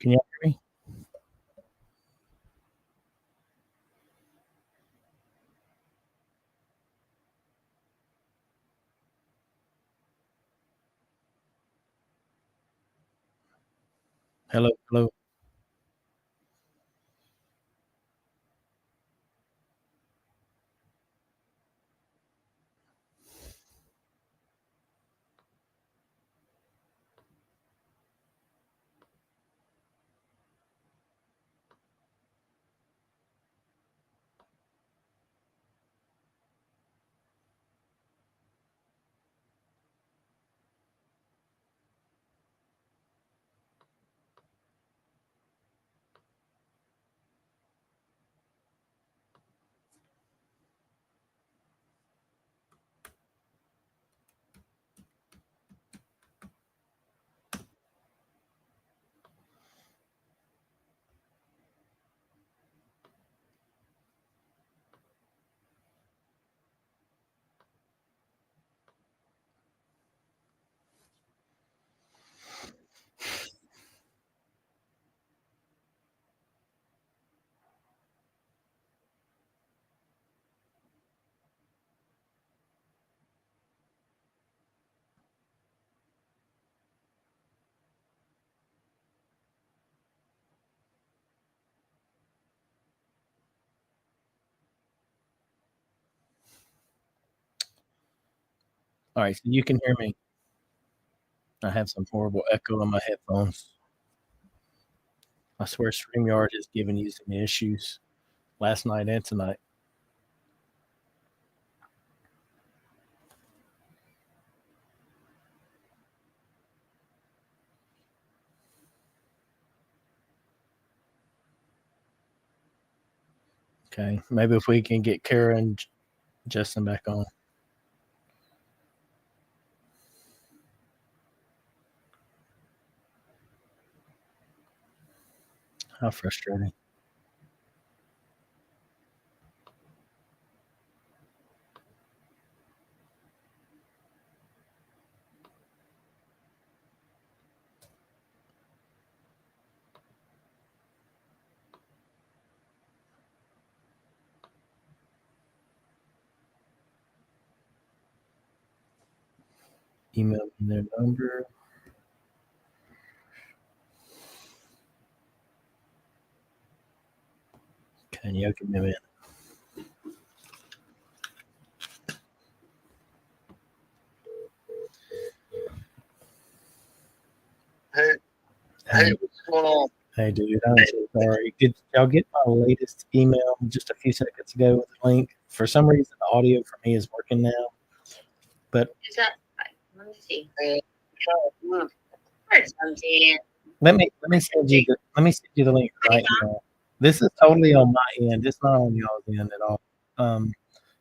Can you hear me? Hello, hello. All right, so you can hear me. I have some horrible echo in my headphones. I swear StreamYard has given you some issues last night and tonight. Okay, maybe if we can get Kara and Justin back on. How frustrating. Email me their number. Can you give me a minute? Hey, what's going on? Hey, dude, I'm so sorry. Did y'all get my latest email just a few seconds ago with the link? For some reason, the audio for me is working now. But Is that? Let me see. Hey, Heard something. let me send you the link right now. This is totally on my end. It's not on y'all's end at all.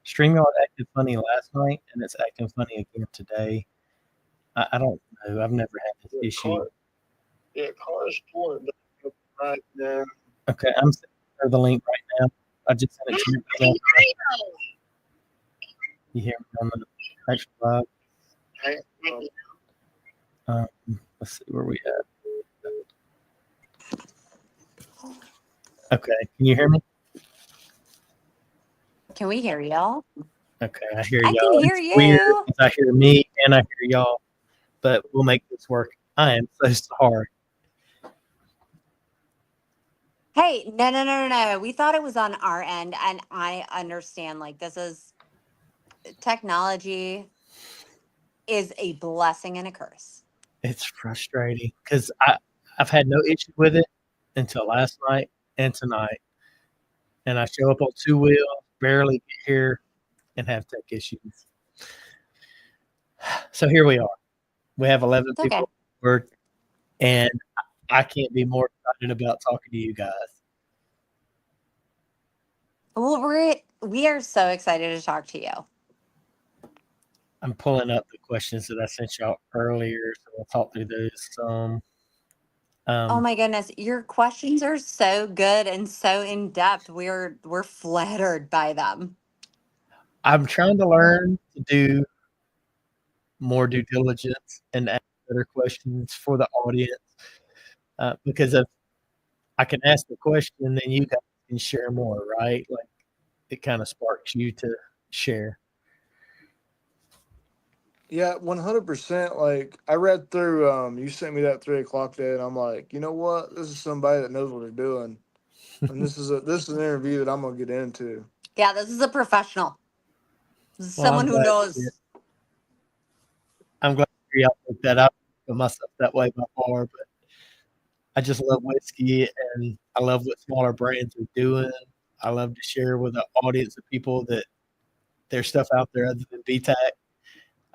StreamYard acted funny last night, and it's acting funny again today. I don't know. I've never had this issue. Car's pulling back up right now. Okay, I'm sending her the link right now. I just sent it to you. Hey, You hear me on the actual live? Hey, Let's see where we at. Okay, can you hear me? Can we hear y'all? Okay, I hear I y'all. can hear It's weird you. 'cause I hear me and I hear y'all, but we'll make this work. I am so sorry. Hey, no. We thought it was on our end, and I understand. Like, this is technology is a blessing and a curse. It's frustrating because I've had no issue with it until last night and tonight, and I show up on two wheels, barely get here, and have tech issues. So here we are. We have 11 It's okay. people, and I can't be more excited about talking to you guys. Well, we are so excited to talk to you. I'm pulling up the questions that I sent y'all earlier, so I'll talk through those. Oh my goodness, your questions are so good and so in depth. We're flattered by them. I'm trying to learn to do more due diligence and ask better questions for the audience because I can ask the question, and then you guys can share more, right? Like it kind of sparks you to share. Yeah, 100%. Like I read through, you sent me that 3 o'clock day, and I'm like, you know what? This is somebody that knows what they're doing, and this is an interview that I'm gonna get into. Yeah, this is a professional. This is Well, someone who knows. I'm glad y'all picked that up. I put myself that way by far, but I just love whiskey and I love what smaller brands are doing. I love to share with an audience of people that there's stuff out there other than BTAC.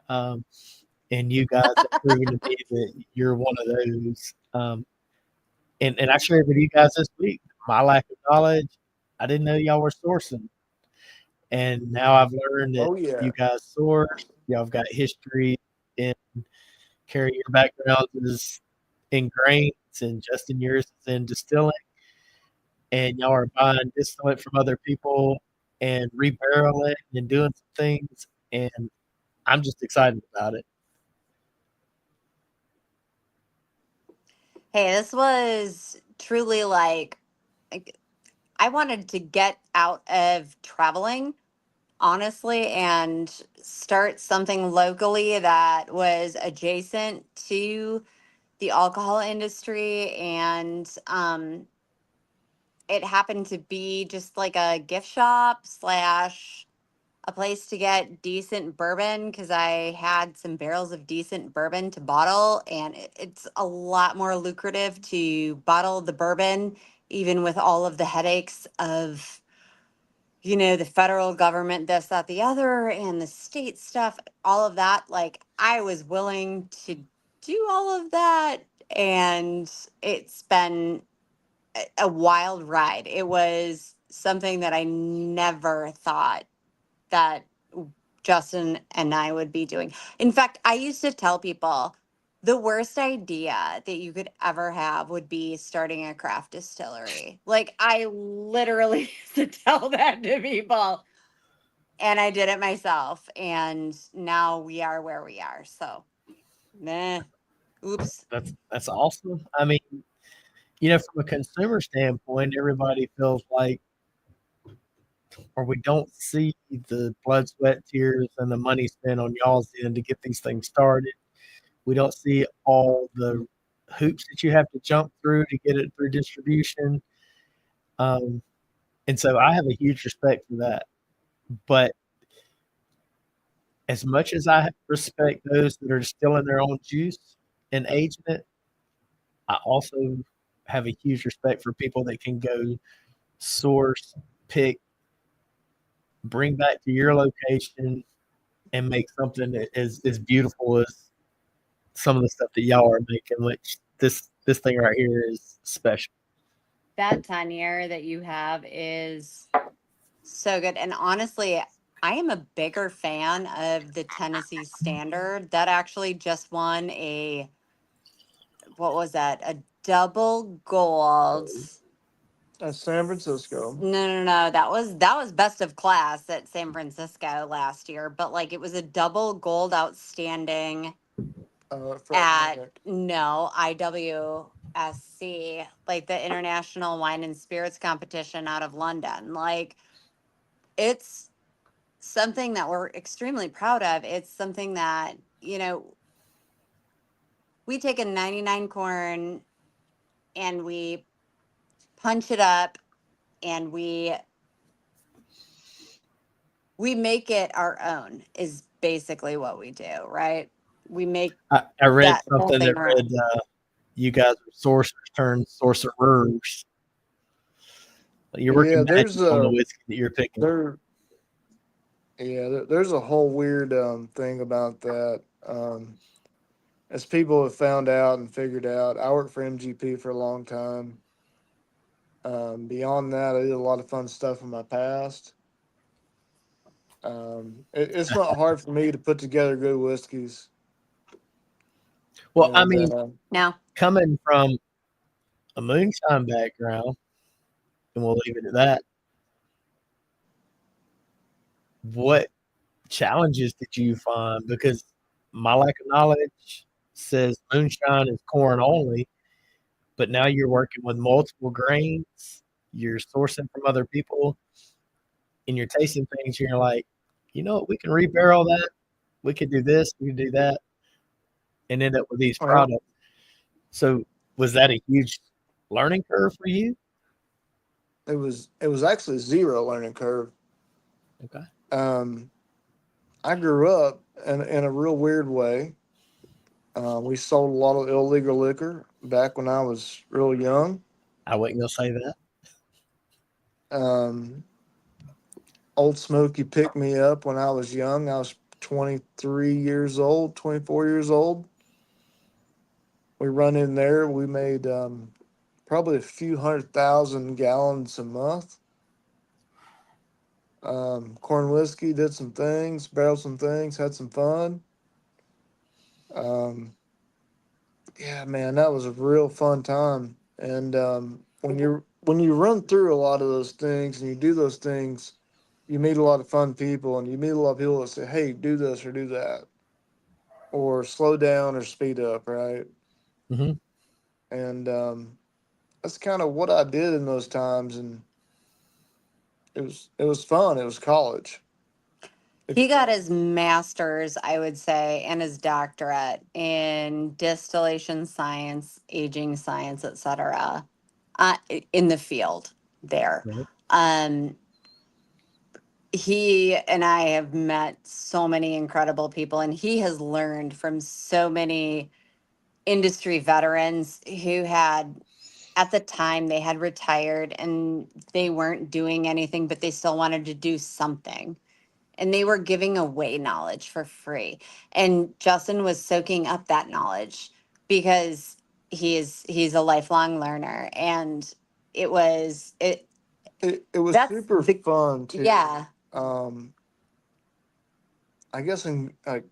Um, and you guys have proven to me that you're one of those. And I shared with you guys this week my lack of knowledge. I didn't know y'all were sourcing. And now I've learned that Oh yeah, you guys source, y'all have got history and carry your backgrounds is in grains and Justin yours is in distilling. And y'all are buying distillate from other people and rebarreling and doing some things. And I'm just excited about it. Hey, this was truly like I wanted to get out of traveling, honestly, and start something locally that was adjacent to the alcohol industry. And it happened to be just like a gift shop slash a place to get decent bourbon because I had some barrels of decent bourbon to bottle, and it's a lot more lucrative to bottle the bourbon, even with all of the headaches of, the federal government, this, that, the other, and the state stuff, all of that. Like, I was willing to do all of that, and it's been a wild ride. It was something that I never thought that Justin and I would be doing. In fact, I used to tell people the worst idea that you could ever have would be starting a craft distillery. Like, I literally used to tell that to people, and I did it myself. And now we are where we are. So, meh. Oops. That's awesome. I mean, from a consumer standpoint, everybody feels like, or we don't see the blood, sweat, tears, and the money spent on y'all's end to get these things started. We don't see all the hoops that you have to jump through to get it through distribution. And so I have a huge respect for that. But as much as I respect those that are distilling their own juice and aging it, I also have a huge respect for people that can go source, pick, bring back to your location, and make something that is as beautiful as some of the stuff that y'all are making, which this thing right here is special. That tenure that you have is so good. And honestly, I am a bigger fan of the Tennessee Standard. That actually just won what was that? A double gold. at San Francisco. No. That was best of class at San Francisco last year, but like it was a double gold outstanding at IWSC, like the International Wine and Spirits Competition out of London. Like, it's something that we're extremely proud of. It's something that, we take a 99 corn and we punch it up and we make it our own is basically what we do, right? We make I read that whole something thing that our read own. you guys are sourcers turned sorcerers. You're working magic There's on the whiskey that you're picking. there's a whole weird thing about that. As people have found out and figured out, I worked for MGP for a long time. Beyond that, I did a lot of fun stuff in my past. It's not hard for me to put together good whiskeys. Well, I And mean, No. coming from a moonshine background, and we'll leave it at that. What challenges did you find? Because my lack of knowledge says moonshine is corn only, but now you're working with multiple grains. You're sourcing from other people, and you're tasting things. You're like, you know what? We can rebarrel that. We could do this. We could do that, and end up with these Right. products. So, was that a huge learning curve for you? It was actually zero learning curve. Okay. I grew up in a real weird way. We sold a lot of illegal liquor back when I was real young. I wasn't gonna say that. Um, Old Smoky picked me up when I was young. I was 23 years old, 24 years old. We run in there. We made probably a few 100,000 gallons a month. Corn whiskey, did some things, barreled some things, had some fun. Um, yeah, man, that was a real fun time. And when you run through a lot of those things and you do those things, you meet a lot of fun people, and you meet a lot of people that say, "Hey, do this or do that, or slow down or speed up," right? Hmm. And that's kind of what I did in those times, and it was fun. It was college. He got his master's, I would say, and his doctorate in distillation science, aging science, etc., in the field there. Right. Um, he and I have met so many incredible people, and he has learned from so many industry veterans who had, at the time, they had retired and they weren't doing anything, but they still wanted to do something, and they were giving away knowledge for free. And Justin was soaking up that knowledge because he's a lifelong learner, and It was that's super the fun too. yeah. Um, I guess in like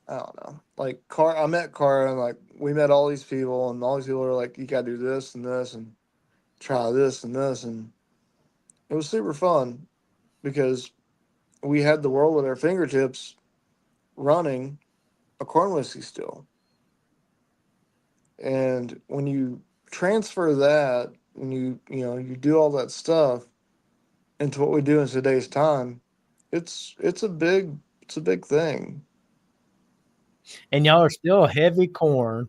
I don't know, like Car. I met Cara, and like we met all these people, and all these people were like, "You gotta do this and this, and try this and this," and it was super fun because we had the world at our fingertips, running a corn whiskey still. And when you transfer that, and you do all that stuff into what we do in today's time, it's a big thing. And y'all are still heavy corn.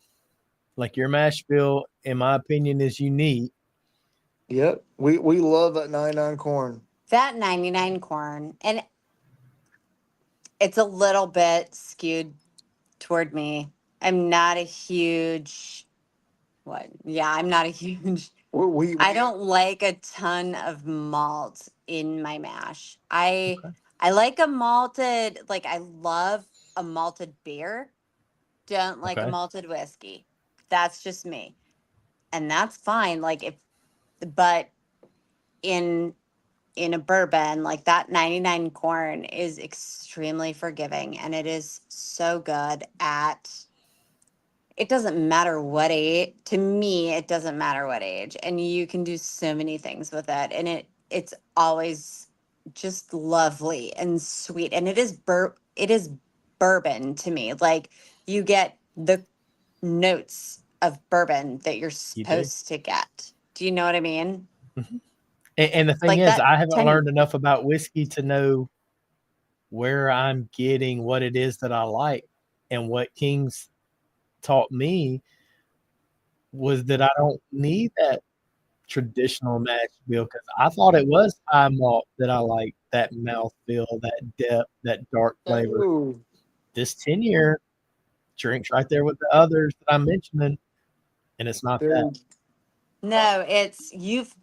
Like your mash bill, in my opinion, is unique. Yep, we love that 99 corn. That 99 corn, and it's a little bit skewed toward me. I'm not a huge, what? Yeah, I'm not a huge, We I don't like a ton of malt in my mash. Okay. I like a malted, like I love a malted beer. Don't like a Okay. malted whiskey. That's just me. And that's fine. Like if, but in a bourbon, like that 99 corn is extremely forgiving, and it is so good at, it doesn't matter what age, to me it doesn't matter what age, and you can do so many things with it, and it's always just lovely and sweet, and it is bourbon to me. Like you get the notes of bourbon that you're You do. supposed to get. Do you know what I mean? Mhm. And the thing Like is, that I haven't 10. learned enough about whiskey to know where I'm getting what it is that I like. And what King's taught me was that I don't need that traditional mash bill because I thought it was high malt that I like, that mouthfeel, that depth, that dark flavor. Oh, This 10-year drinks right there with the others that I'm mentioning, and it's not that. dude, No, it's you've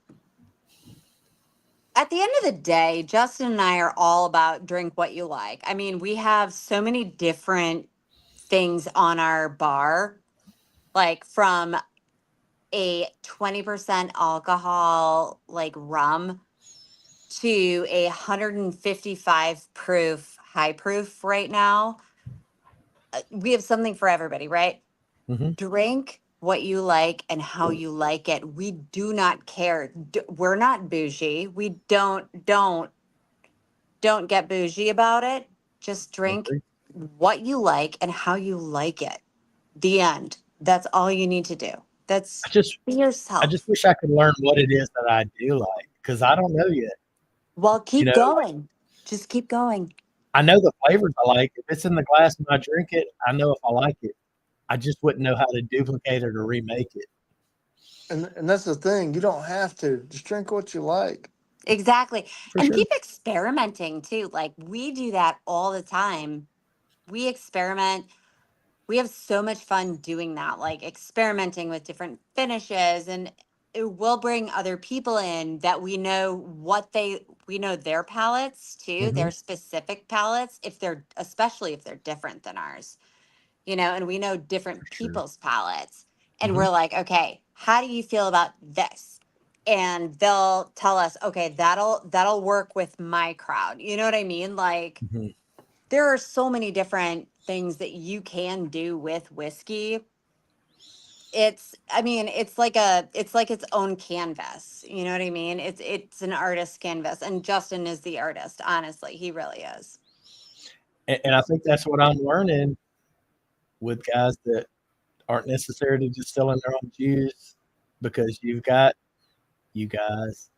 at the end of the day, Justin and I are all about drink what you like. I mean, we have so many different things on our bar, like from a 20% alcohol, like rum, to a 155 proof, high proof right now. We have something for everybody, right? Hmm. Drink what you like and how you like it. We do not care. We're not bougie. We don't get bougie about it. Just drink Agree. what you like and how you like it. The end. That's all you need to do. That's I just be yourself. wish I could learn what it is that I do like, because I don't know yet. Well, keep Like, going. Just keep going. I know the flavors I like. If it's in the glass and I drink it, I know if I like it. I just wouldn't know how to duplicate it or remake it. And that's the thing. You don't have to. Just drink what you like. Exactly. For And sure. keep experimenting too. Like we do that all the time. We experiment. We have so much fun doing that, like experimenting with different finishes, and it will bring other people in that we know their palates too, Mhm. their specific palates, if they're especially if they're different than ours, and we know different For sure. people's palates. And Mhm. we're like, okay, how do you feel about this? And they'll tell us, okay, that'll work with my crowd. You know what I mean? Like Mhm. there are so many different things that you can do with whiskey. It's like its own canvas. You know what I mean? It's an artist's canvas, and Justin is the artist. Honestly, he really is. And I think that's what I'm learning with guys that aren't necessarily distilling their own juice, because you've got you guys,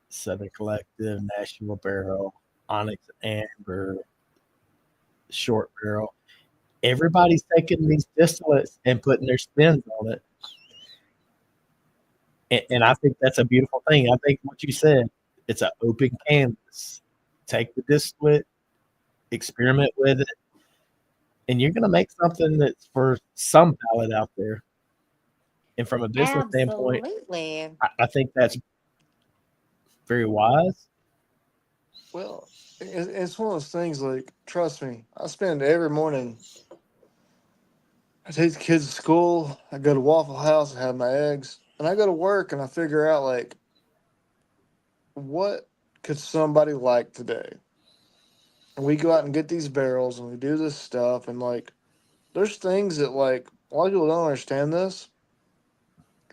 Southern Collective, Nashville Barrel, Onyx Amber, Short Barrel. Everybody's taking these distillates and putting their spins on it. And I think that's a beautiful thing. I think what you said, it's an open canvas. Take the distillate, experiment with it, and you're going to make something that's for some palate out there. And from a business standpoint, Absolutely. I think that's very wise. Well, it's one of those things. Like, trust me, I spend every morning. I take the kids to school. I go to Waffle House and have my eggs, and I go to work and I figure out like what could somebody like today. And we go out and get these barrels and we do this stuff, and like there's things that like a lot of people don't understand this.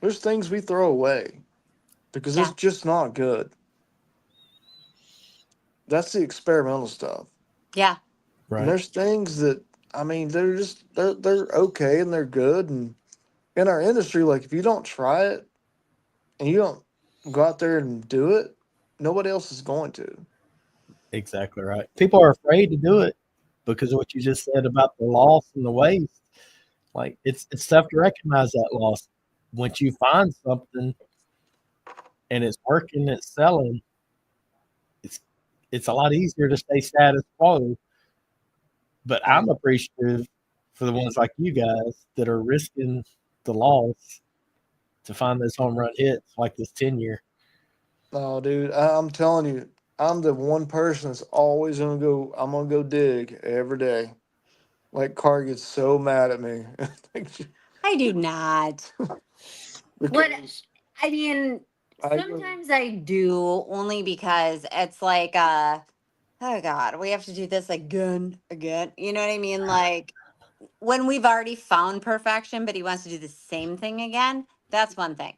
There's things we throw away because it's Yeah. just not good. That's the experimental stuff. Yeah. And Right. there's things that I mean they're okay and they're good, and in our industry, like if you don't try it and you don't go out there and do it, nobody else is going to. Exactly right. People are afraid to do it because of what you just said about the loss and the waste. Like it's tough to recognize that loss. Once you find something and it's working, it's selling, it's it's a lot easier to stay status quo. But I'm appreciative for the ones like you guys that are risking the loss to find those home run hits like this 10-year. Oh, dude, I'm telling you, I'm the one person that's always gonna go. I'm gonna go dig every day. Like, Car gets so mad at me. I do not. What Because I mean, I sometimes I do only because it's like oh God, we have to do this again. You know what I mean? Like when we've already found perfection, but he wants to do the same thing again, that's one thing.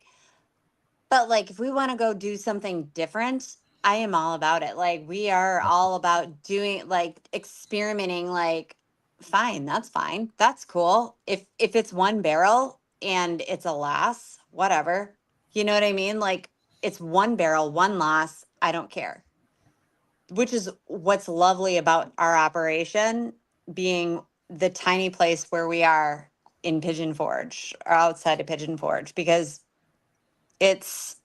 But like if we want to go do something different, I am all about it. Like we are all about doing like experimenting, like fine, that's fine. That's cool. If it's one barrel and it's a loss, whatever. You know what I mean? Like it's one barrel, one loss, I don't care. Which is what's lovely about our operation being the tiny place where we are in Pigeon Forge or outside of Pigeon Forge, because it's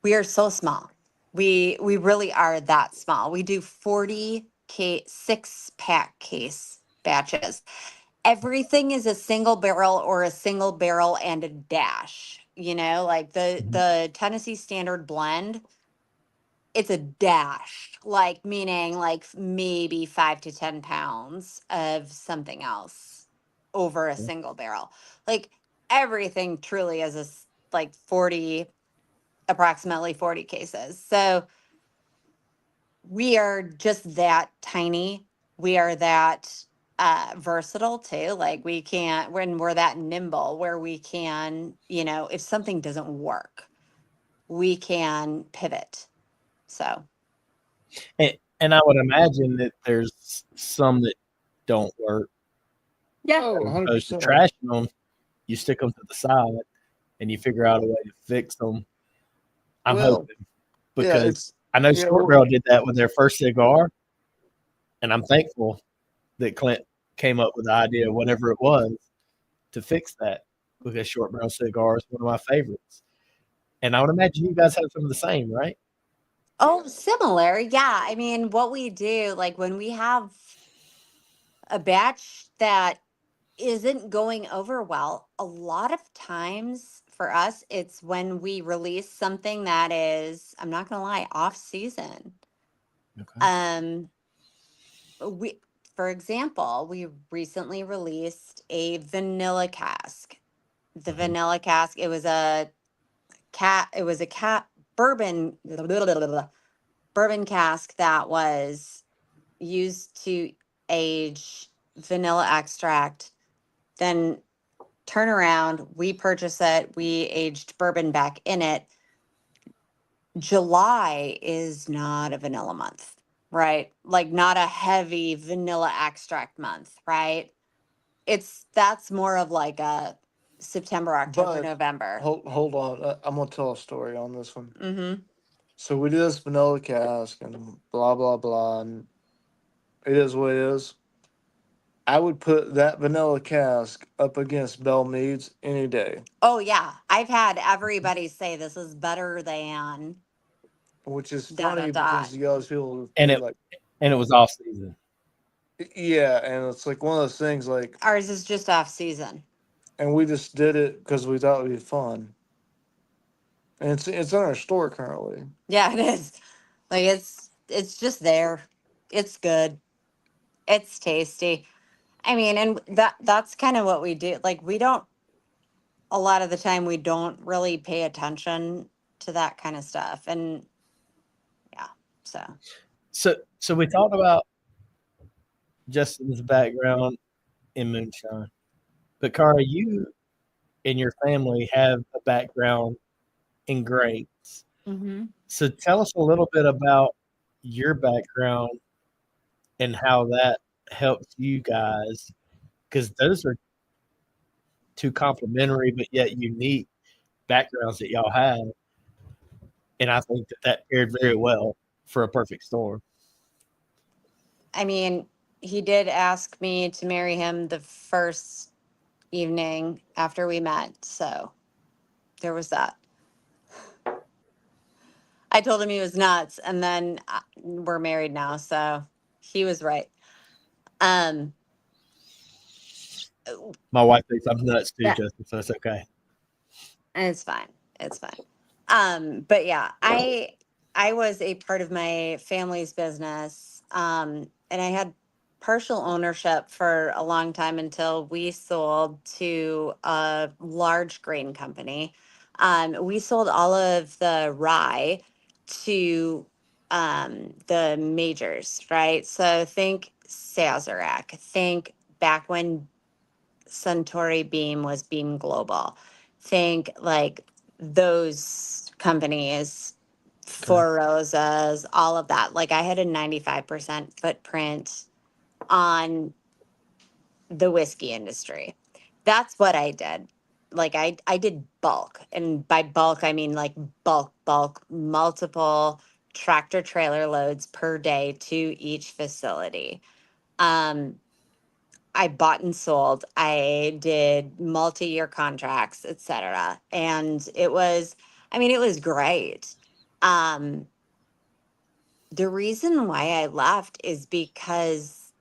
we are so small. We really are that small. We do 40 6-pack case batches. Everything is a single barrel or a single barrel and a dash. Like the Mhm. the Tennessee Standard blend, it's a dash, like meaning like maybe 5 to 10 pounds of something else over a Yeah. single barrel. Like everything truly is like 40, approximately 40 cases. So we are just that tiny. We are that versatile too. Like we can't, when we're that nimble where we can, if something doesn't work, we can pivot. So, And I would imagine that there's some that don't work. yeah. oh, As opposed to 100%. trashing them, you stick them to the side. and you figure out a way to fix them. I'm Well, hoping yeah, because it's I know yeah. Short Well, Barrel did that with their first cigar, and I'm thankful that Clint came up with the idea, whatever it was, to fix that because Short Barrel cigar is one of my favorites. And I would imagine you guys have some of the same, right? Oh, similar. Yeah. I mean, what we do, like when we have a batch that isn't going over well, a lot of times for us, it's when we release something that is, I'm not going to lie, off season. Okay. Um, we, for example, we recently released a vanilla cask. The Mhm. vanilla cask, it was a cat bourbon, bourbon cask that was used to age vanilla extract, then turn around, we purchase it, we aged bourbon back in it. July is not a vanilla month, right? Like not a heavy vanilla extract month, right? That's more of like a September, October, but November. hold on. I'm gonna tell a story on this one. Mm-hmm. So we do this vanilla cask and blah blah blah, and it is what it is. I would put that vanilla cask up against Bell Meads any day, Oh yeah. I've had everybody say this is better than which is dot funny dot dot. because you guys people And be it like, and it was off season. yeah, and it's like one of those things like, Ours is just off season. and we just did it because we thought it'd be fun, and it's in our store currently. Yeah, it is. Like it's just there. It's good. It's tasty. I mean, and that's kind of what we do. Like we don't a lot of the time we don't really pay attention to that kind of stuff. And yeah, so So we talked about Justin's background in moonshine, but Cara, you and your family have a background in grapes. hmm So tell us a little bit about your background and how that helps you guys, because those are two complementary but yet unique backgrounds that y'all have, and I think that paired very well for a perfect storm. I mean, he did ask me to marry him the first evening after we met. So there was that. I told him he was nuts, and then we're married now, so he was right. Um, My wife thinks I'm nuts too, that Justin, so it's okay. it's fine. It's fine. But yeah, I was a part of my family's business, and I had partial ownership for a long time until we sold to a large grain company. We sold all of the rye to the majors, right? So think Sazerac, think back when Suntory Beam was Beam Global. Think like those companies, Okay. Four Rosas, all of that. Like I had a 95% footprint on the whiskey industry. That's what I did. Like I did bulk. And by bulk I mean like bulk, multiple tractor trailer loads per day to each facility. Um I bought and sold. I did multi-year contracts, etc. And I mean, it was great. Um, the reason why I left is because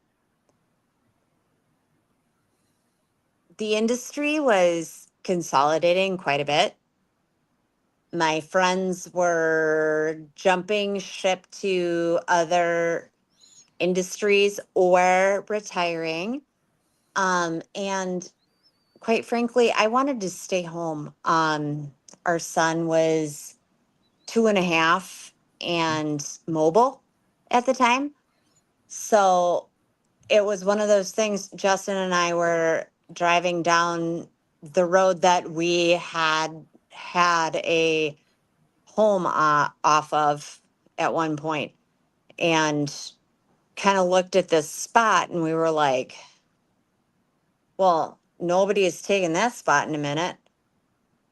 the industry was consolidating quite a bit. My friends were jumping ship to other industries or retiring. And quite frankly, I wanted to stay home. Our son was 2.5 and mobile at the time. So it was one of those things. Justin and I were driving down the road that we had a home off of at one point and kind of looked at this spot and we were like, well, nobody is taking that spot in a minute.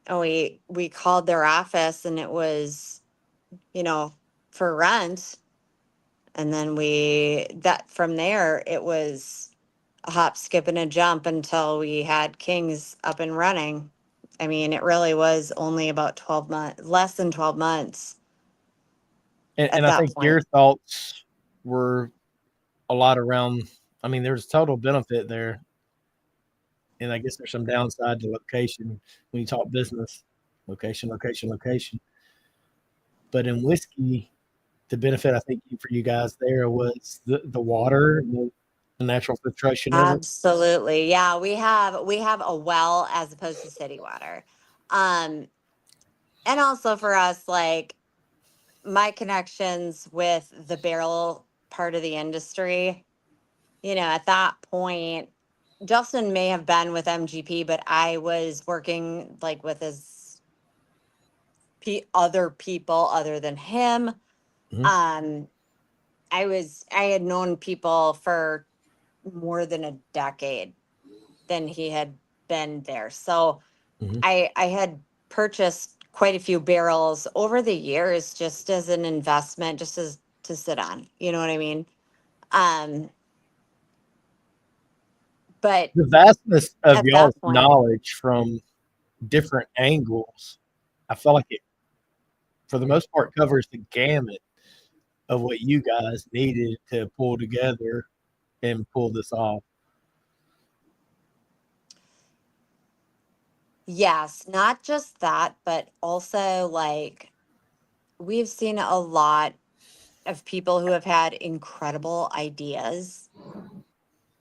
and we called their office, and it was, for rent. And then from there, it was a hop, skip, and a jump until we had Kings up and running. I mean, it really was only about 12 months, less than 12 months at And I that think your point. thoughts were a lot around. I mean, there's total benefit there, and I guess there's some downside to location when you talk business. Location, location, location. But in whiskey, the benefit I think for you guys there was the water, the natural filtration of it. Absolutely. Yeah, we have a well as opposed to city water. Um, and also for us, like my connections with the barrel part of the industry, at that point, Justin may have been with MGP, but I was working like with his other people other than him. Mhm. I had known people for more than a decade than he had been there. So Mhm. I had purchased quite a few barrels over the years just as an investment, just as to sit on. You know what I mean? Um, but The vastness of at that y'all's point, knowledge from different angles, I feel like it, for the most part, covers the gamut of what you guys needed to pull together and pull this off. yes, not just that, but also like we've seen a lot of people who have had incredible ideas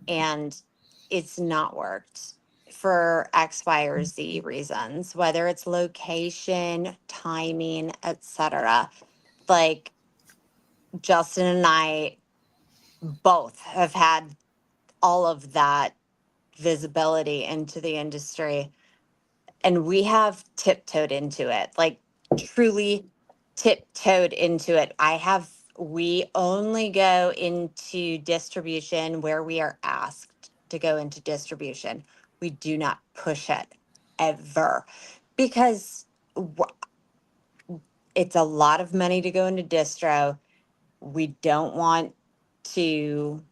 and it's not worked for X, Y, or Z reasons, whether it's location, timing, etc. Like Justin and I both have had all of that visibility into the industry, and we have tiptoed into it, like truly tiptoed into it. We only go into distribution where we are asked to go into distribution. We do not push it ever because wh- it's a lot of money to go into distro. We don't want to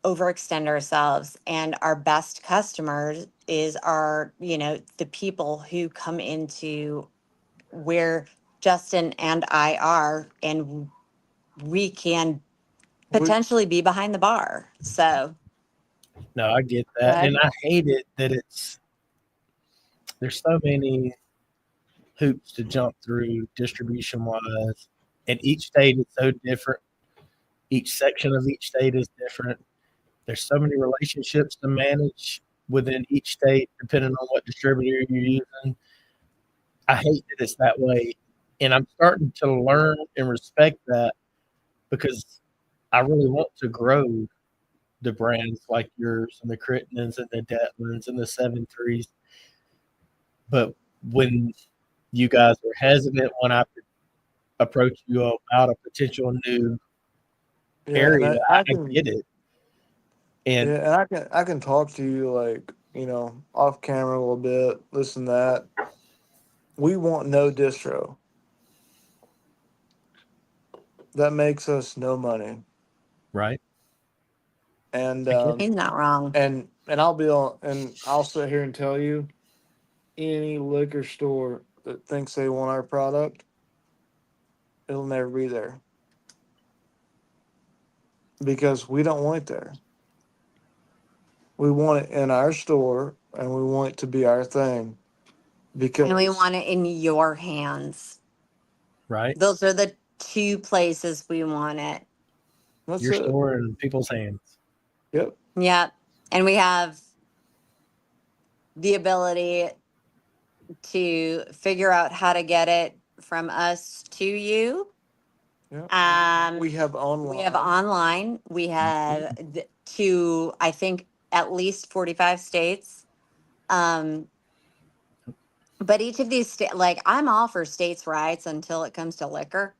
overextend ourselves, and our best customers is the people who come into where Justin and I are, and we can We, potentially be behind the bar. So No, I get go that. And ahead. I hate it that there's so many hoops to jump through distribution wise. And each state is so different. Each section of each state is different. There's so many relationships to manage within each state, depending on what distributor you're using. I hate that it's that way. And I'm starting to learn and respect that because I really want to grow the brands like yours and the Crittenens and the Detlins and the 7-3s. But when you guys were hesitant when I approached you about a potential new yeah, and area, I I can, get it. And yeah, and I can talk to you like, off camera a little bit, this and that. We want no distro. That makes us no money. right, And I get it. He's not wrong. I'll sit here and tell you, any liquor store that thinks they want our product, it'll never be there because we don't want it there. We want it in our store and we want it to be our thing And we because want it in your hands. Right, Those are the two places we want it. that's your it. store in people's hands. Yep. Yep. And we have the ability to figure out how to get it from us to you. Yep. Um, We have we have online. online. We have to, I think, at least 45 states. Um, but each of these states, like I'm all for states' rights until it comes to liquor.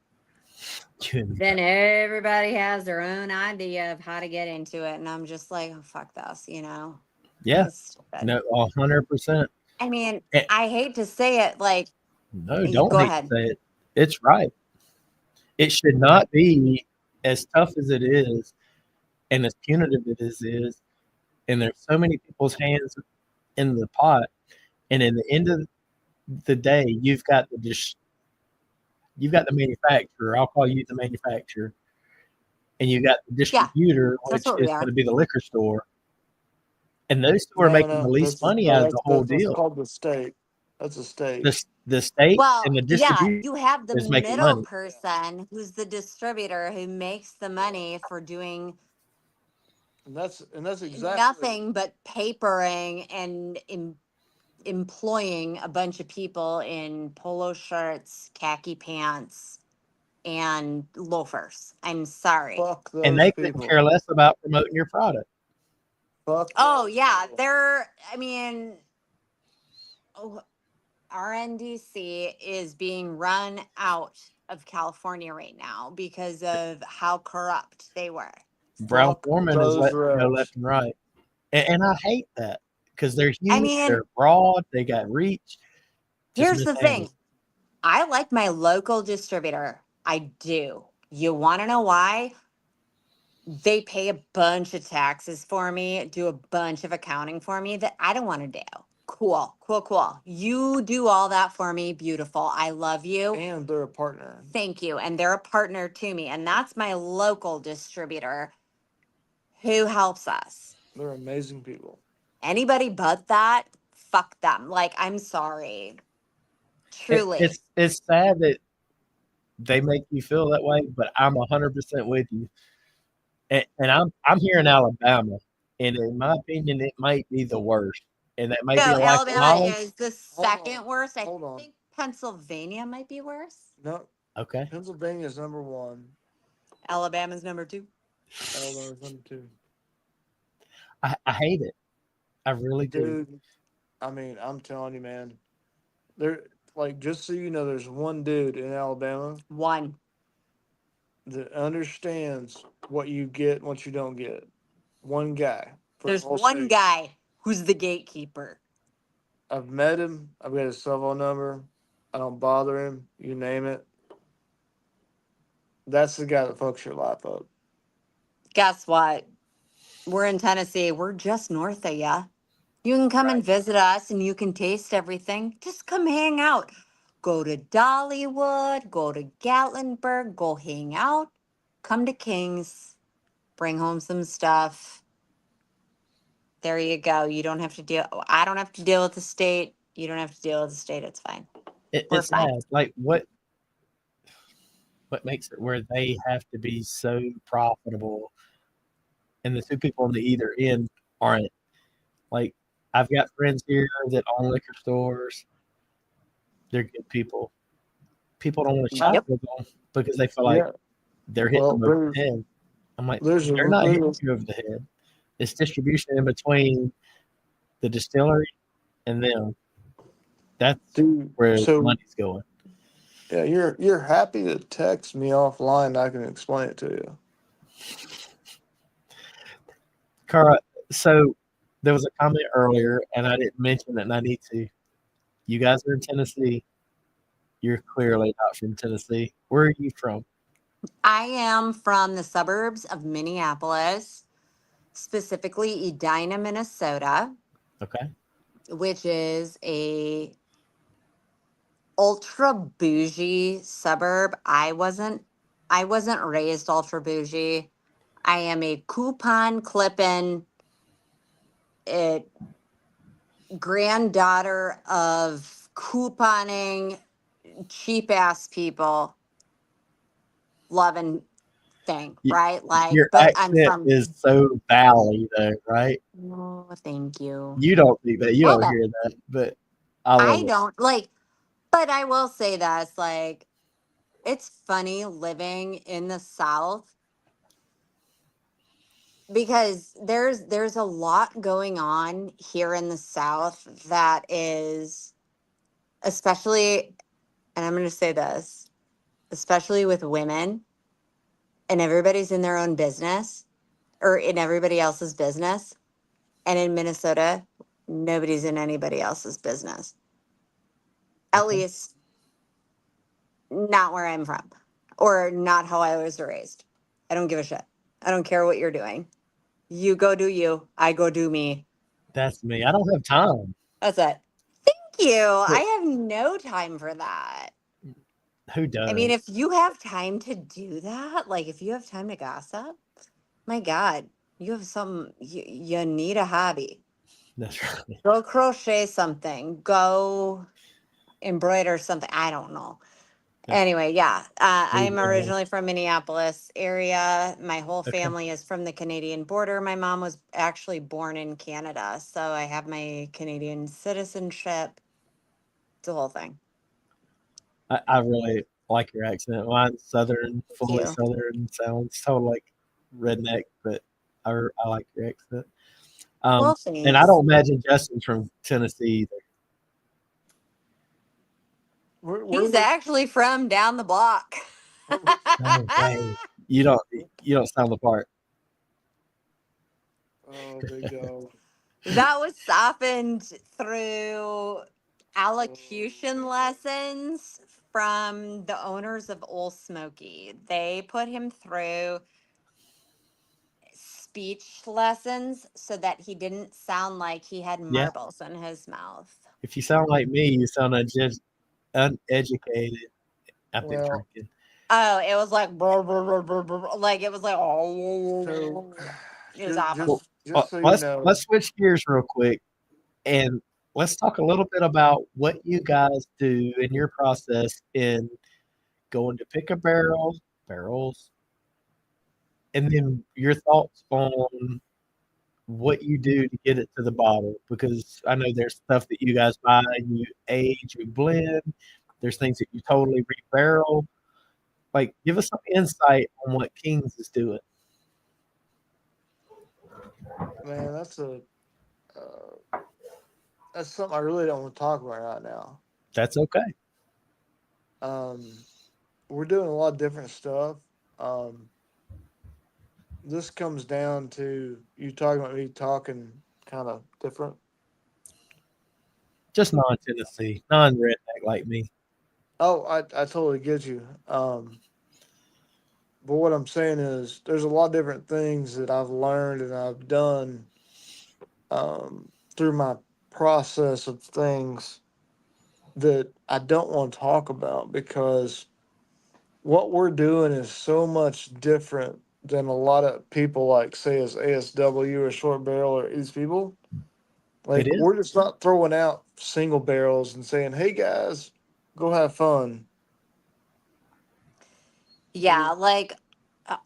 Then everybody has their own idea of how to get into it. And I'm just like, oh, fuck this, Yeah, It's stupid. no, 100%. I mean, Eh, I hate to say it, like, No, you don't go hate to ahead. say it. It's right. It should not be as tough as it is and as punitive is, and there's so many people's hands in the pot. And in the end of the day, you've got the manufacturer. I'll call you the manufacturer, and you got the Yeah, distributor, that's which what we is going are. to be the liquor store. And those two are No, making the no, least money out of the whole that's deal. called the state. That's a state. The state Well, and the yeah, distributor you have the is making middle money. person who's the distributor who makes the money for doing And that's exactly nothing but papering and employing a bunch of people in polo shirts, khaki pants, and loafers. I'm sorry. fuck And those they couldn't people. care less about promoting your product. Fuck Oh, those yeah, people. I mean, oh, RNDC is being run out of California right now because of how corrupt they were. Brown Fuck Foreman is those letting them go reps. left and right. And I hate that because they're I huge, mean, they're broad, they got reach. Just here's the mishandled. thing. I like my local distributor. I do. You want to know why? They pay a bunch of taxes for me, do a bunch of accounting for me that I don't want to do. Cool, cool, cool. You do all that for me. Beautiful. I love you. And they're a partner. Thank you. And they're a partner to me. And that's my local distributor who helps us. They're amazing people. Anybody but that, fuck them. Like, I'm sorry. Truly. It's sad that they make you feel that way, but I'm 100% with you. And I'm here in Alabama, and in my opinion, it might be the worst. And that may be No, a lack of Alabama knowledge. is the Hold on, second worst. I hold on. think Pennsylvania might be worse. No, Okay. Pennsylvania's number one. Alabama's number 2. Alabama's number two. I hate it. I really do. Dude, I mean, I'm telling you, man. There, like, just so you know, there's one dude in Alabama One. that understands what you get and what you don't get. One guy for the There's whole one state. guy who's the gatekeeper. I've met him. I've got his cell phone number. I don't bother him. You name it. That's the guy that fucks your life up. Guess what? We're in Tennessee. We're just north of ya. You can come and Right. visit us and you can taste everything. Just come hang out. Go to Dollywood, go to Gatlinburg, go hang out. Come to Kings, bring home some stuff. There you go. You don't have to deal. I don't have to deal with the state. You don't have to deal with the state. It's fine. We're It's fine. sad. Like what makes it where they have to be so profitable, and the two people on the either end aren't. Like I've got friends here that own liquor stores. They're good people. People don't want to shop Yep. with them because they feel like Yeah. they're hitting Well, them over the head. I'm like, there's they're not hitting there's you over the head. It's distribution in between the distillery and them. That's dude. where the So money's going. yeah, you're happy to text me offline. I can explain it to you. Cara, so there was a comment earlier, and I didn't mention it, and I need to. You guys are in Tennessee. You're clearly not from Tennessee. Where are you from? I am from the suburbs of Minneapolis, specifically Edina, Minnesota, Okay. which is a ultra bougie suburb. I wasn't raised ultra bougie. I am a coupon clipping it granddaughter of couponing cheap ass people loving thing, Y- right? Like, Your but I'm accent from is so valley, though, right? oh, thank you. You don't think that. You Well, don't hear that, but I love I it. don't like, but I will say this, like, it's funny living in the South because there's a lot going on here in the South that is especially, and I'm going to say this, especially with women and everybody's in their own business or in everybody else's business. And in Minnesota, Nobody's in anybody else's business. At Okay. least not where I'm from or not how I was raised. I don't give a shit. I don't care what you're doing. You go do you. I go do me. That's me. I don't have time. That's it. Thank you. I Look, have no time for that. who does? I mean, if you have time to do that, like if you have time to gossip, my God, you have some, you need a hobby. That's right. Go crochet something. Go embroider something. I don't know. That's Anyway, yeah, I'm legal. originally from Minneapolis area. My whole Okay. family is from the Canadian border. My mom was actually born in Canada, so I have my Canadian citizenship. It's a whole thing. I really like your accent. Mine's Southern, Thank fully you. Southern. Sounds so like redneck, but I like your accent. Well, And I thanks. don't imagine Justin's from Tennessee either. Where He's we? actually from down the block. No way. You don't sound the part. Oh, big dog. That was softened through allocution lessons from the owners of Old Smoky. They put him through speech lessons so that he didn't sound like he had Yeah. marbles in his mouth. If you sound like me, you sound uneducated. I've been Well, drinking. Oh, it was like like it was like so it was just awful. Well, just so you let's know, switch gears real quick and let's talk a little bit about what you guys do in your process in going to pick a barrels, and then your thoughts on what you do to get it to the bottle. Because I know there's stuff that you guys buy, you age, you blend. There's things that you totally rebarrel. Like, give us some insight on what Kings is doing. man, uh, that's something I really don't want to talk about right now. That's okay. Um, we're doing a lot of different stuff. Um, this comes down to you talking about me talking kind of different. Just non-Tennessee, non-redneck like me. Oh, I totally get you. But what I'm saying is, there's a lot of different things that I've learned and I've done through my process of things that I don't want to talk about because what we're doing is so much different than a lot of people like say as ASW or short barrel or these people. It Like is. we're just not throwing out single barrels and saying, "Hey guys, go have fun." Yeah, like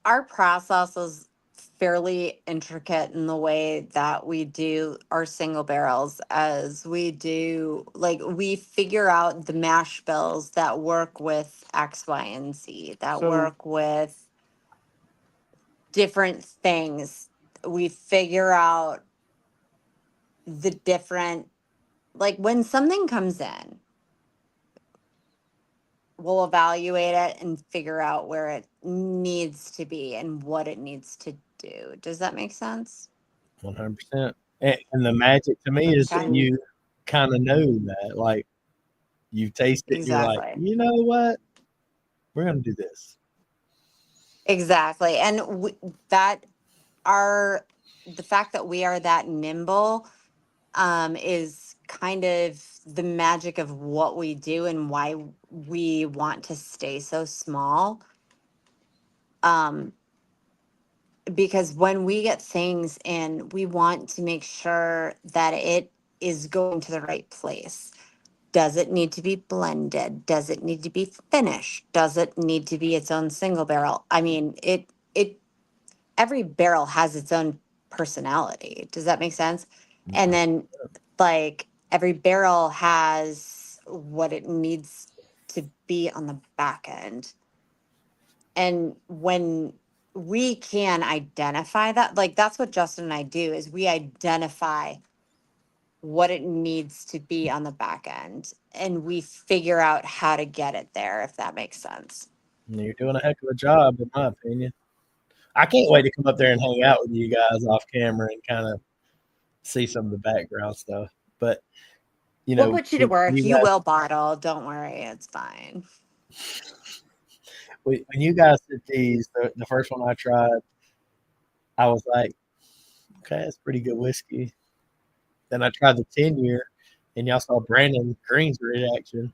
our process is fairly intricate in the way that we do our single barrels as we do like we figure out the mash bills that work with X, Y, and Z, that So work with different things. We figure out the different like when something comes in, we'll evaluate it and figure out where it needs to be and what it needs to do. Does that make sense? 100%. And the magic to me is that Okay. so you kind of know that. Like, you taste it and you're like, Exactly. you know what? We're going to do this. Exactly. And that our the fact that we are that nimble is kind of the magic of what we do and why we want to stay so small. Um, because when we get things in, we want to make sure that it is going to the right place. Does it need to be blended? Does it need to be finished? Does it need to be its own single barrel? I mean, it every barrel has its own personality. Does that make sense? And then like every barrel has what it needs to be on the back end. And when we can identify that, like that's what Justin and I do is we identify what it needs to be on the back end and we figure out how to get it there, if that makes sense. And you're doing a heck of a job, in my opinion. I can't wait to come up there and hang out with you guys off camera and kind of see some of the background stuff. But you We'll know, put you to work. you You guys, will bottle. Don't worry. It's fine. when you guys did these, the first one I tried, I was like, okay, that's pretty good whiskey. Then I tried the 10-year, and y'all saw Brandon Green's reaction,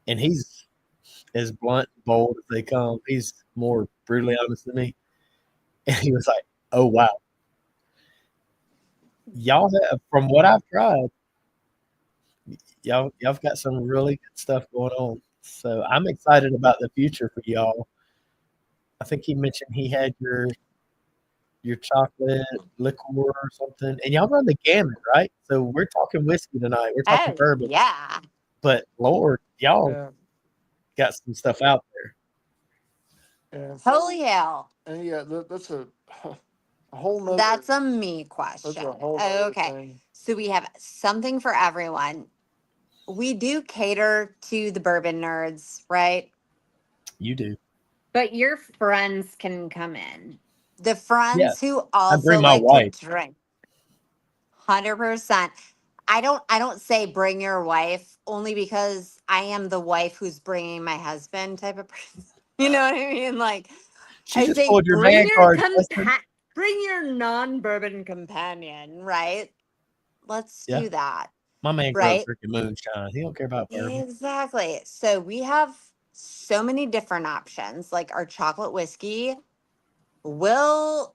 and he's as blunt and bold as they come. He's more brutally honest than me. And he was like, oh, wow. Y'all have, from what I've tried, y'all got some really good stuff going on. So I'm excited about the future for y'all. I think he mentioned he had your chocolate liqueur or something, and y'all run the gamut, right? So we're talking whiskey tonight. We're talking Oh, bourbon, yeah. but Lord, y'all Yeah, got some stuff out there. yeah. Holy hell. And yeah, that's a whole nother. That's a me That's question. a whole nother Okay. thing. So we have something for everyone. We do cater to the bourbon nerds, right? You do, But your friends can come in. The yeah. friends who I bring also my like to wife. drink. 100%. I don't say bring your wife only because I am the wife who's bringing my husband type of person. You know what I mean? Like She I just say pulled your man card, Justin. bring your non-bourbon companion, right? Let's Yeah, do that, my man grew up right? drinking moonshine. He don't care about bourbon. Exactly. So we have so many different options. Like our chocolate whiskey will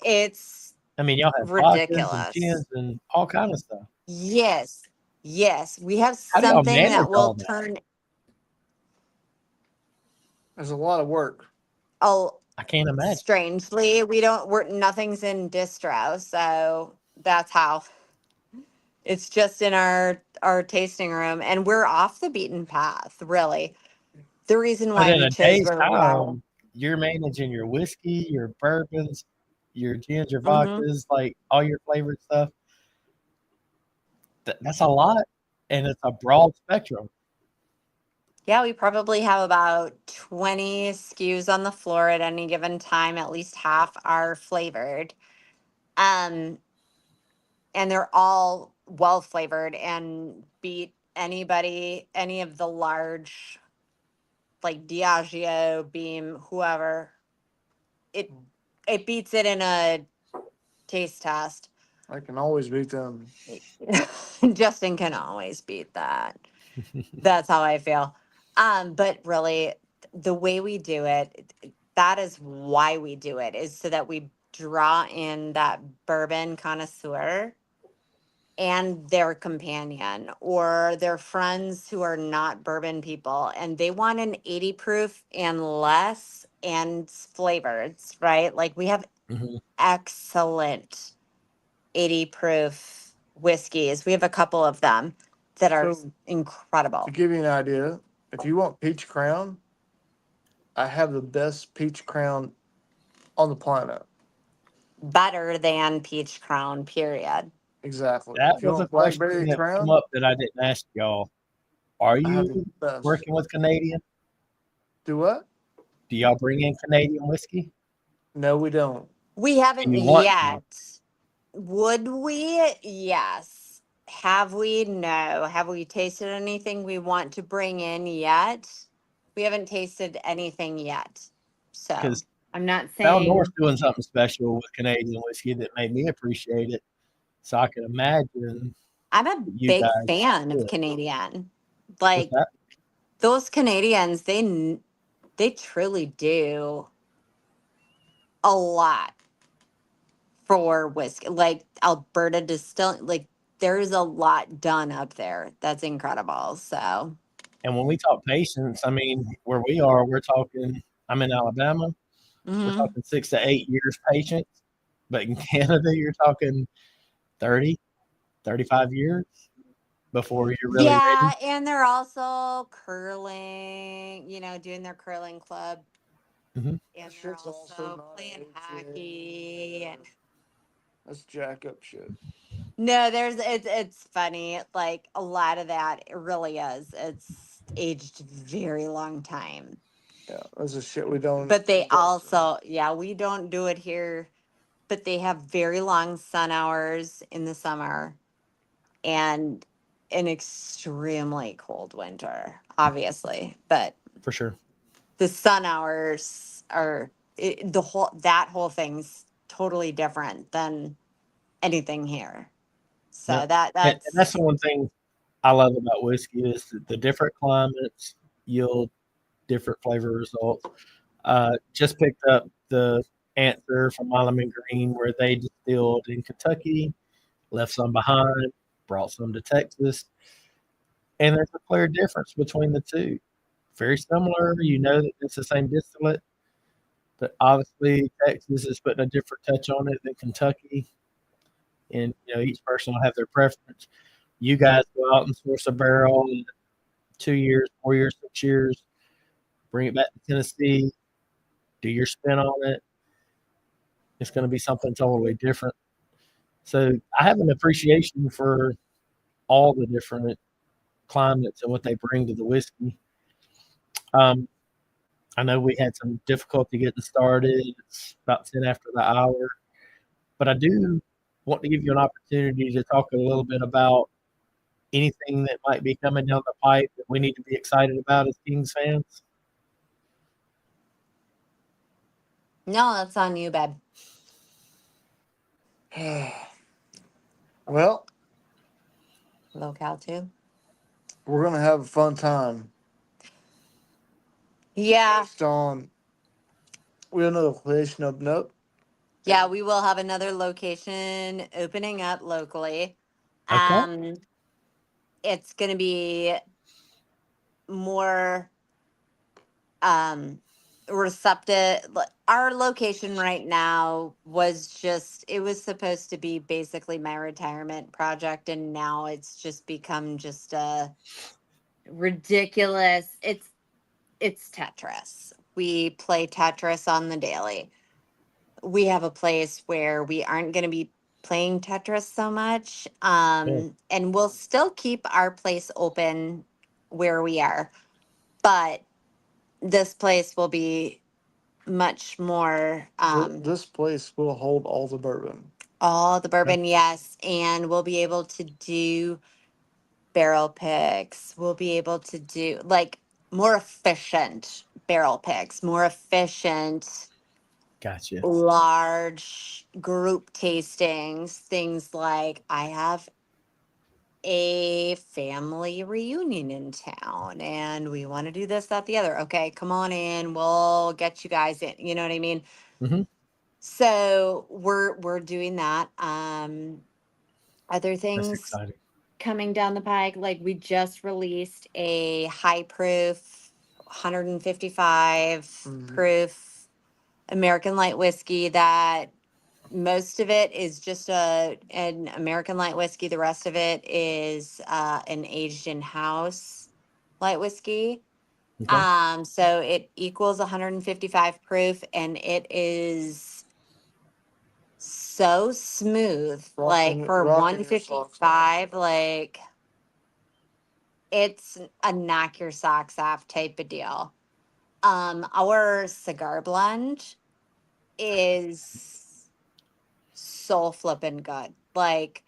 it's I mean, y'all have vodkas and ridiculous. gins and all kind of stuff. Yes. Yes. We have How do y'all something manage that will all that? turn There's a lot of work. oh I can't imagine. strangely, we're nothing's in distro, so that's how it's just in our tasting room and we're off the beaten path, really. The reason But why in we a chose day's where we are. time, you're managing your whiskey, your bourbons, your gins, your Hmm. vodkas, like all your flavored stuff. That's a lot, and it's a broad spectrum. Yeah, we probably have about 20 SKUs on the floor at any given time. At least half are flavored. Um, and they're all well flavored and beat any of the large, like Diageo, Beam, whoever. It it beats it in a taste test. I can always beat them. Justin can always beat that. That's how I feel. But really, the way we do it, that is why we do it, is so that we draw in that bourbon connoisseur and their companion or their friends who are not bourbon people and they want an 80 proof and less and flavors, right? Like we have Mhm. excellent 80 proof whiskeys. We have a couple of them that are So incredible. to give you an idea, if you want peach crown, I have the best peach crown on the planet. Better than peach crown, period. Exactly. That If you was a want question blackberry that come crown, up that I didn't ask y'all. Are I have the you best. working with Canadian? Do what? Do y'all bring in Canadian whiskey? No, we don't. We And haven't you want to? yet. Would we? Yes. Have we? No. Have we tasted anything we want to bring in yet? We haven't tasted anything yet. So Because I'm not Val North's saying doing something special with Canadian whiskey that made me appreciate it. So I can imagine I'm a you big guys fan do of it. Canadian. What's Like that? those Canadians, they truly do a lot for whiskey. Like Alberta Distill, like there's a lot done up there. That's incredible. So, And when we talk patience, I mean, where we are, we're talking, I'm in Alabama, we're mhm. talking 6 to 8 years patience. But in Canada, you're talking 30, 35 years before you're really Yeah, ready. and they're also curling, doing their curling club, Hmm. That and they're shit's also also not playing aging. hockey. And That's jack up shit. no, it's funny. Like a lot of that, it really is. It's aged very long time. Yeah, that's a shit we don't But they invest in. also, yeah, we don't do it here but they have very long sun hours in the summer and an extremely cold winter, obviously. But For sure. the sun hours are that whole thing's totally different than anything here. So No, and that's that's the one thing I love about whiskey is that the different climates yield different flavor results. Just picked up the answer from Milam and Green where they distilled in Kentucky, left some behind, brought some to Texas, and there's a clear difference between the two. Very similar, you know that it's the same distillate, but obviously Texas is putting a different touch on it than Kentucky, and each person will have their preference. You guys go out and source a barrel in 2 years, 4 years, 6 years, bring it back to Tennessee, do your spin on it. It's going to be something totally different. So I have an appreciation for all the different climates and what they bring to the whiskey. Um, I know we had some difficulty getting started. It's about 10 after the hour, but I do want to give you an opportunity to talk a little bit about anything that might be coming down the pipe that we need to be excited about as Kings fans. no, that's on you, babe. Well, Locale too. we're gonna have a fun time. Yeah. Based on we have another location open up. Yeah, we will have another location opening up locally. Okay. It's going to be more receptive. Our location right now it was supposed to be basically my retirement project, and now it's just become just a ridiculous. It's Tetris. We play Tetris on the daily. We have a place where we aren't going to be playing Tetris so much. And we'll still keep our place open where we are, but this place will be much more This place will hold all the bourbon. all the bourbon, yes, and we'll be able to do barrel picks. We'll be able to do like more efficient barrel picks, more efficient Gotcha. large group tastings, things like I have a family reunion in town and we want to do this, that, the other. Okay, come on in. We'll get you guys in. You know what I mean? Mm-hmm. So we're doing that. Other That's things exciting. coming down the pike, like we just released a high proof 155 Mhm. proof American light whiskey that most of it is just an American light whiskey. The rest of it is an aged in house light whiskey. Okay. So it equals 155 proof, and it is so smooth. Like for Rocking your socks off. 155, like it's a knock your socks off type of deal. Our cigar blend is so flippin' good. Like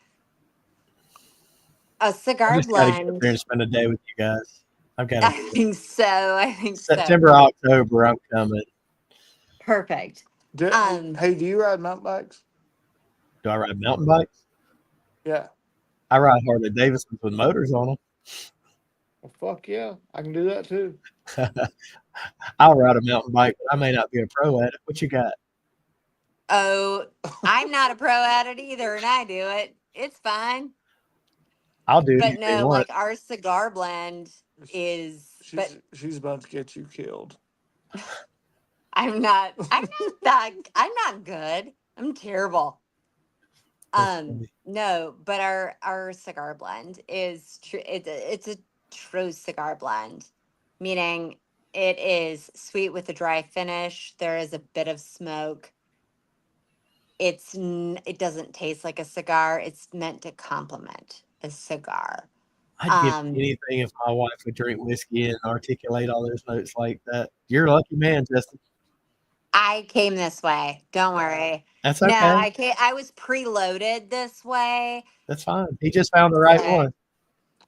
a I cigar just got to get up blend. there and spend a day with you guys. I've got to I do it. think so. I think so. September, October, I'm coming. Perfect. Hey, do you ride mountain bikes? Do I ride mountain bikes? Yeah. I ride Harley Davidsons with motors on Well, fuck yeah, I can do that too. them. I'll ride a mountain bike, but I may not be a pro at it. What you got? Oh, I'm not a pro at it either, and I do it. It's fine. I'll do But anything no, once. like our cigar blend is. But She's about to get you killed. I'm not. I'm not that. I'm not good. I'm terrible. That's funny. No, but our cigar blend is true. It's a true cigar blend, meaning it is sweet with a dry finish. There is a bit of smoke. It doesn't taste like a cigar. It's meant to complement a cigar. I'd give anything if my wife would drink whiskey and articulate all those notes like that. You're a lucky man, Justin. I came this way. Don't worry. That's No, okay. I came. I was preloaded this way. That's fine. He just found the right Okay. one.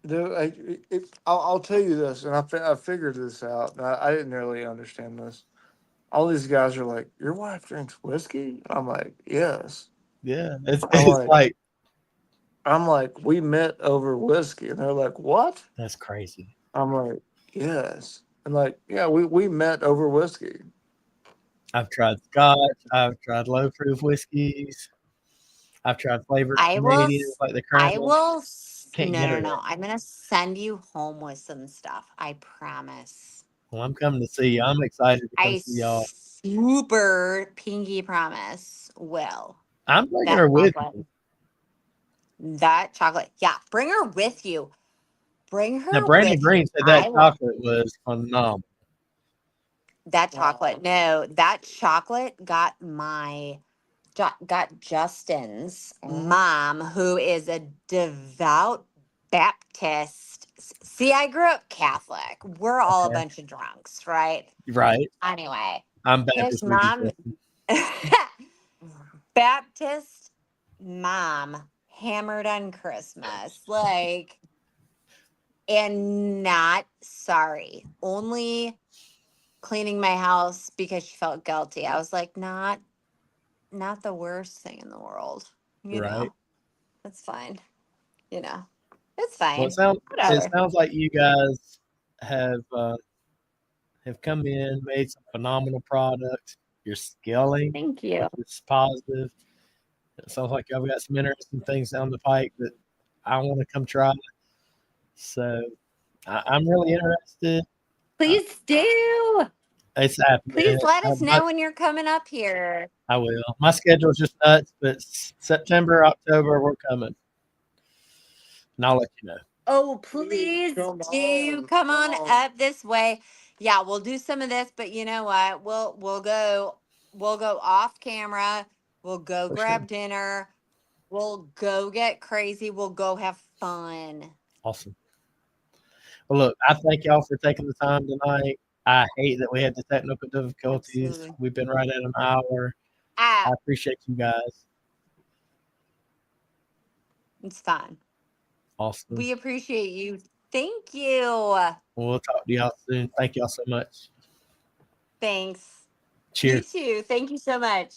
Dude, I'll tell you this, and I figured this out. And I didn't really understand this. All these guys are like, "Your wife drinks whiskey?" I'm like, "Yes." Yeah. It's I'm it's like, like "We met over whiskey," and they're like, "What?" that's crazy. I'm like, "Yes," and like, "Yeah, we met over whiskey." I've tried Scotch. I've tried low proof whiskeys. I've tried flavored I will. Canadians like the current I one. will. Can't No, get no, it. no. I'm gonna send you home with some stuff. I promise. Well, I'm coming to see you. I'm excited to come I see y'all. super pinky promise will. I'm bringing That her with chocolate. me. That chocolate. Yeah, bring her with you. Bring Now, her Brandon with Green you. said that I will. chocolate was phenomenal. That chocolate. No, that chocolate got got Justin's mom, who is a devout Baptist. See, I grew up Catholic. We're all a Okay. bunch of drunks, right? Right. Anyway, I'm his Baptist with you, mom, Justin. Baptist mom, hammered on Christmas, like, and not sorry, only cleaning my house because she felt guilty. I was like, not the worst thing in the world, you Right. know. That's fine. You know, it's Well, fine. it Whatever. sounds like you guys have come in, made some phenomenal product. You're scaling, Thank you. which is positive. It sounds like y'all got some interesting things down the pike that I want to come try. So I'm really interested. Please do. It's happening. Please let us know when you're coming up here. I will. My schedule's just nuts, but September, October, we're coming. And I'll let you know. Oh, please do come on up this way. Yeah, we'll do some of this, but you know what? We'll go off camera. We'll go For grab sure. dinner. We'll go get crazy. We'll go have fun. Awesome. Well, look, I thank y'all for taking the time tonight. I hate that we had the technical difficulties. Absolutely. We've been right at an hour. Ah, I appreciate you guys. it's fine. Awesome. We appreciate you. Thank you. We'll talk to y'all soon. Thank y'all so much. Thanks. Cheers. You too. Thank you so much.